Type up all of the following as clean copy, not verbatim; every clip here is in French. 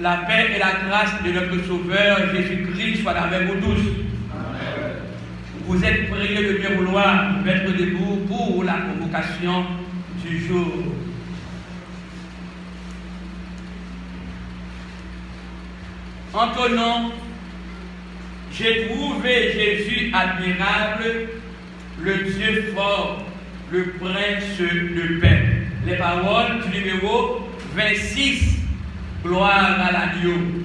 la paix et la grâce de notre Sauveur Jésus-Christ soient avec vous tous. Amen. Vous êtes priés de bien vouloir mettre debout pour la convocation du jour. Entonnons, j'ai trouvé Jésus admirable, le Dieu fort, le prince de paix. Les paroles du numéro 26, gloire à l'agneau.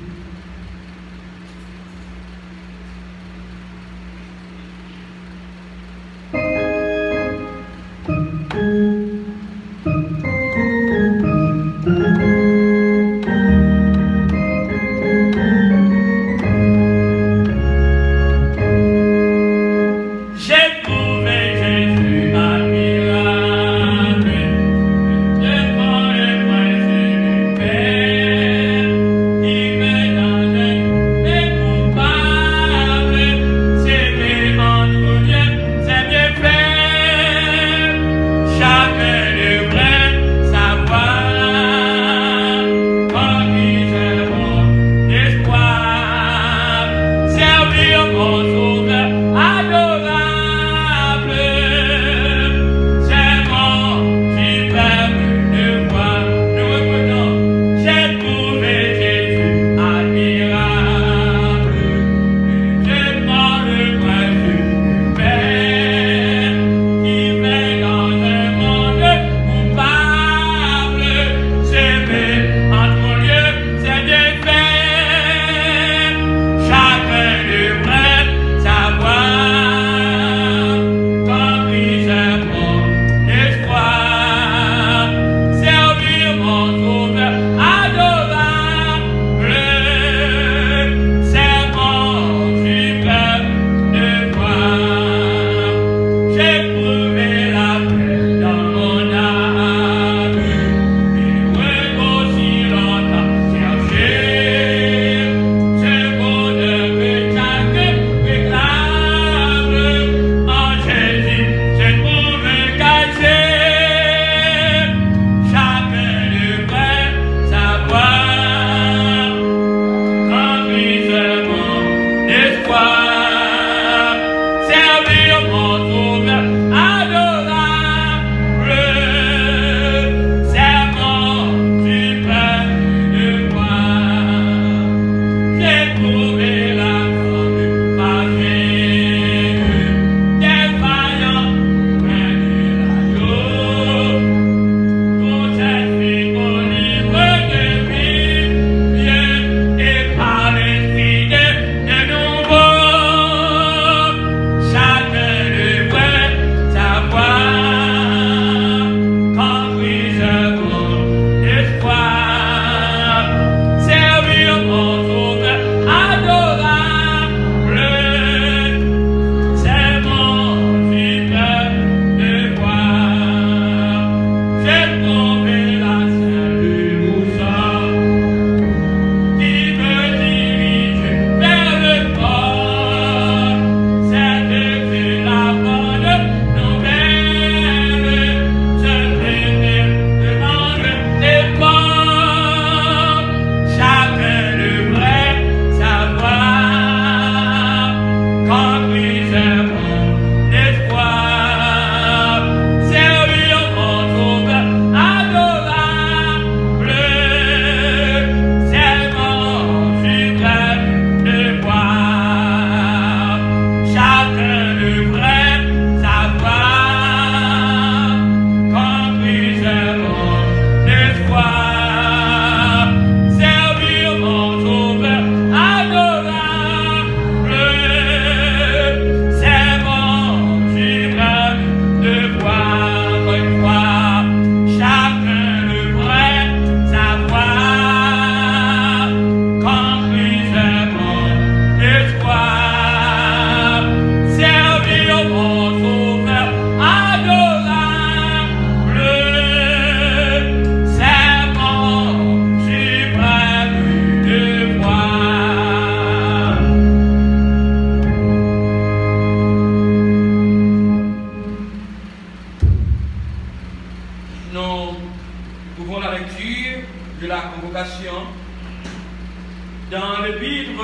l'épître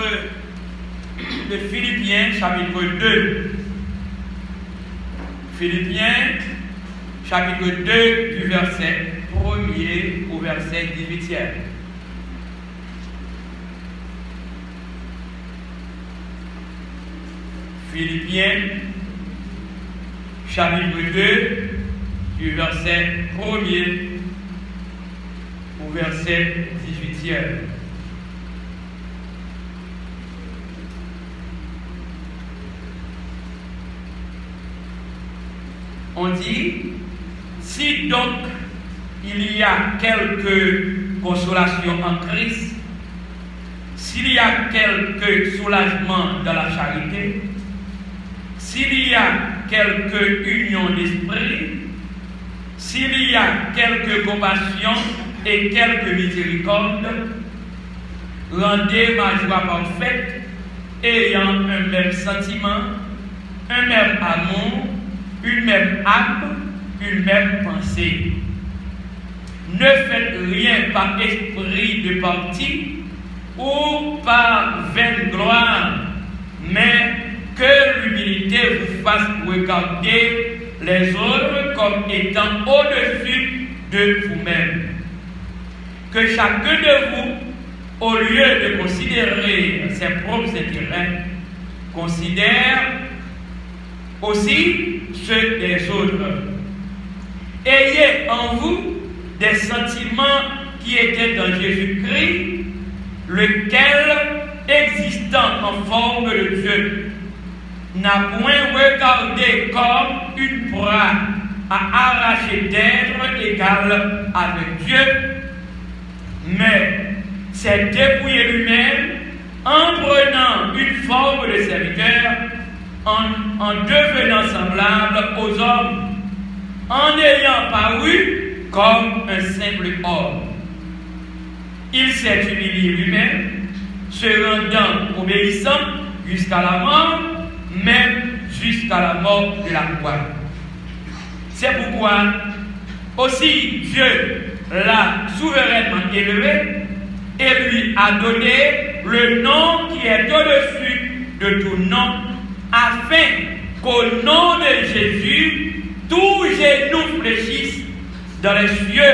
de Philippiens, chapitre 2. Philippiens, chapitre 2, du verset 1er au verset 18e. Philippiens, chapitre 2, du verset 1er au verset 18e. On dit, si donc il y a quelque consolation en Christ, s'il y a quelque soulagement dans la charité, s'il y a quelque union d'esprit, s'il y a quelque compassion et quelque miséricorde, rendez ma joie parfaite, ayant un même sentiment, un même amour, une même âme, une même pensée. Ne faites rien par esprit de parti ou par vaine gloire, mais que l'humilité vous fasse regarder les autres comme étant au-dessus de vous-même. Que chacun de vous, au lieu de considérer ses propres intérêts, considère aussi ceux des autres. Ayez en vous des sentiments qui étaient dans Jésus-Christ, lequel, existant en forme de Dieu, n'a point regardé comme une proie à arracher d'être égal avec Dieu, mais s'est dépouillé lui-même en prenant une forme de serviteur, en devenant semblable aux hommes, en ayant paru comme un simple homme. Il s'est humilié lui-même, se rendant obéissant jusqu'à la mort, même jusqu'à la mort de la croix. C'est pourquoi aussi Dieu l'a souverainement élevé et lui a donné le nom qui est au-dessus de tout nom, afin qu'au nom de Jésus, tous genou fléchissent dans les cieux,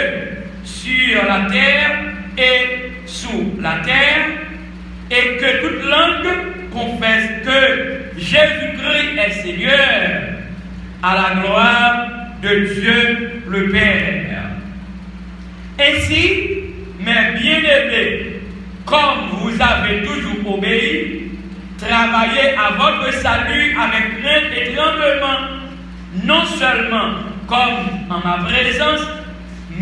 sur la terre et sous la terre, et que toute langue confesse que Jésus-Christ est Seigneur, à la gloire de Dieu le Père. Ainsi, mes bien-aimés, comme vous avez toujours obéi, travaillez à votre salut avec crainte et tremblement, non seulement comme en ma présence,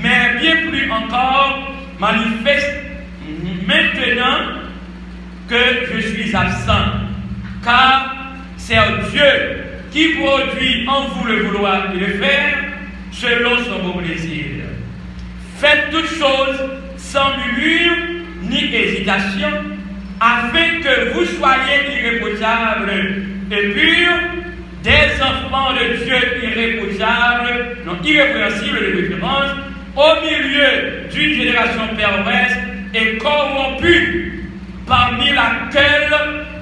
mais bien plus encore manifeste maintenant que je suis absent, car c'est Dieu qui produit en vous le vouloir et le faire selon son bon plaisir. Faites toutes choses sans murmure ni hésitation, afin que vous soyez irréprochables et purs, des enfants de Dieu irréprochables, non irrépréhensibles de préférence, au milieu d'une génération perverse et corrompue, parmi laquelle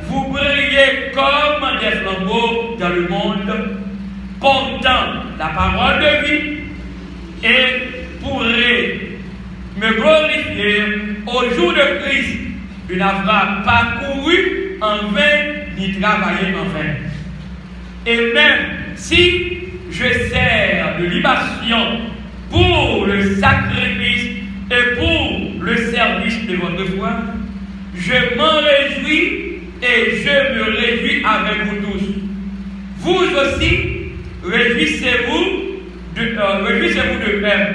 vous brillez comme des flambeaux dans le monde, portant la parole de vie, et pourrez me glorifier au jour de Christ, de n'avoir pas couru en vain, ni travaillé en vain. Et même si je sers de libation pour le sacrifice et pour le service de votre foi, je m'en réjouis et je me réjouis avec vous tous. Vous aussi, réjouissez-vous de même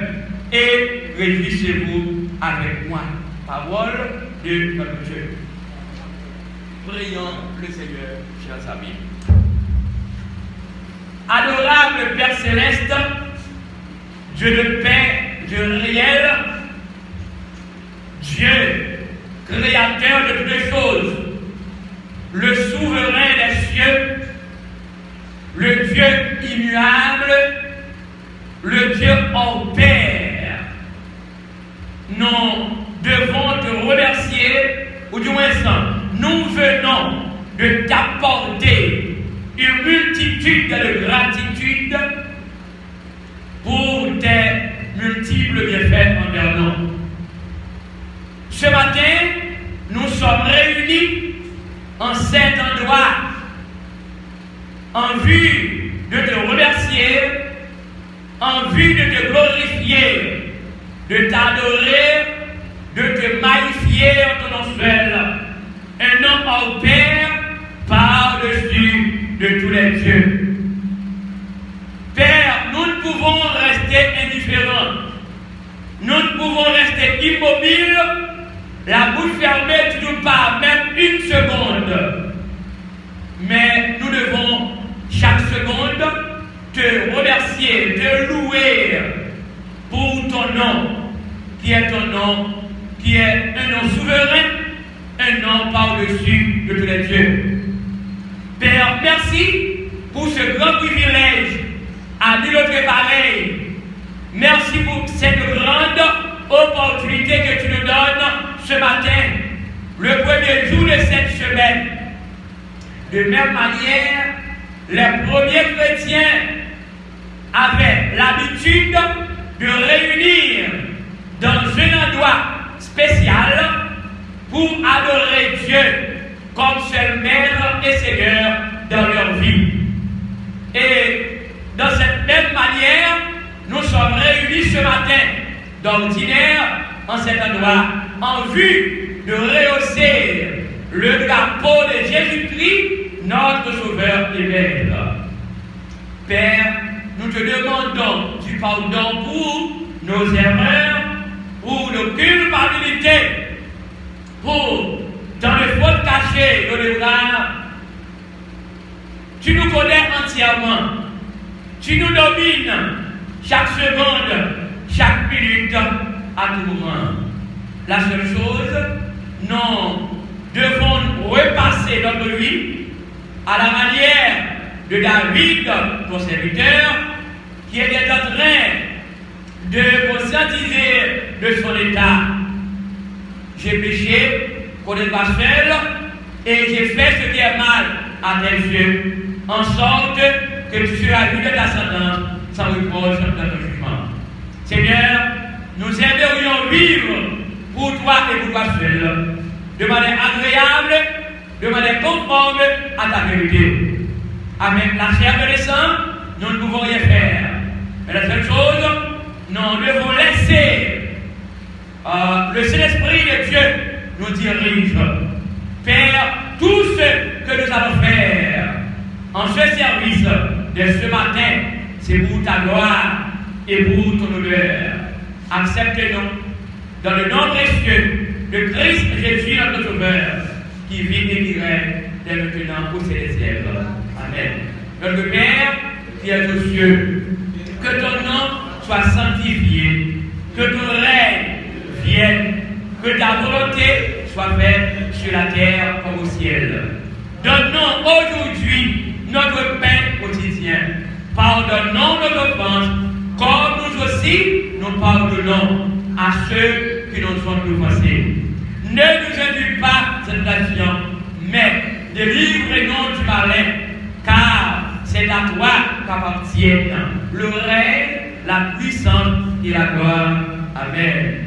et réjouissez-vous avec moi. Parole de notre Dieu. Prions le Seigneur, chers amis. Adorable Père Céleste, Dieu de paix, Dieu réel, Dieu créateur de toutes les choses, le souverain des cieux, le Dieu immuable, le Dieu hors pair. Nous devons te remercier, ou du moins nous venons de t'apporter une multitude de gratitude pour tes multiples bienfaits envers nous. Ce matin, nous sommes réunis en cet endroit en vue de te remercier, en vue de te glorifier, de t'adorer, de te magnifier en ton nom seul, un nom au Père par-dessus de tous les dieux. Père, nous ne pouvons rester indifférents, nous ne pouvons rester immobiles, la bouche fermée, toujours pas, même une seconde. Mais nous devons chaque seconde te remercier, te louer pour ton nom, qui est ton nom, qui est un nom souverain, un nom par-dessus de tous les dieux. Père, merci pour ce grand privilège à nul autre pareil. Merci pour cette grande opportunité que tu nous donnes ce matin, le premier jour de cette semaine. De même manière, les premiers chrétiens avaient l'habitude de réunir dans un endroit spécial pour adorer Dieu comme seul maître et Seigneur dans leur vie. Et dans cette même manière, nous sommes réunis ce matin d'ordinaire en cet endroit en vue de rehausser le drapeau de Jésus-Christ, notre Sauveur et Maître. Père, nous te demandons du pardon pour nos erreurs, pour nos culpabilités, pour dans les fautes cachées, nos devoirs. Tu nous connais entièrement. Tu nous domines chaque seconde, chaque minute, à tout moment. La seule chose, nous devons repasser notre vie à la manière de David, ton serviteur, qui était en train de conscientiser de son état. J'ai péché, qu'on n'est pas seul, et j'ai fait ce qui est mal à tes yeux, en sorte que tu seras vu de ta sentence sans reproche dans ton jugement. Seigneur, nous aimerions vivre pour toi et pour toi seul, de manière agréable, de manière conforme à ta vérité. Avec la chair de le sang, nous ne pouvons rien faire. Mais la seule chose, nous devons laisser le Saint-Esprit de Dieu nous dirige. Père, tout ce que nous allons faire en ce service de ce matin, c'est pour ta gloire et pour ton honneur. Accepte-nous dans le nom précieux de Christ Jésus, notre Sauveur, qui vit et qui règne dès maintenant au céleste. Amen. Notre Père qui est aux cieux, que ton nom soit sanctifié, que ton règne vienne, que ta volonté soit faite sur la terre comme au ciel. Donne-nous aujourd'hui notre pain quotidien. Pardonne-nous nos offenses, comme nous aussi nous pardonnons à ceux qui nous ont offensés. Ne nous induis pas cette tentation, mais délivre-nous du malin, car c'est à toi qu'appartiennent le règne, la puissance et la gloire. Amen.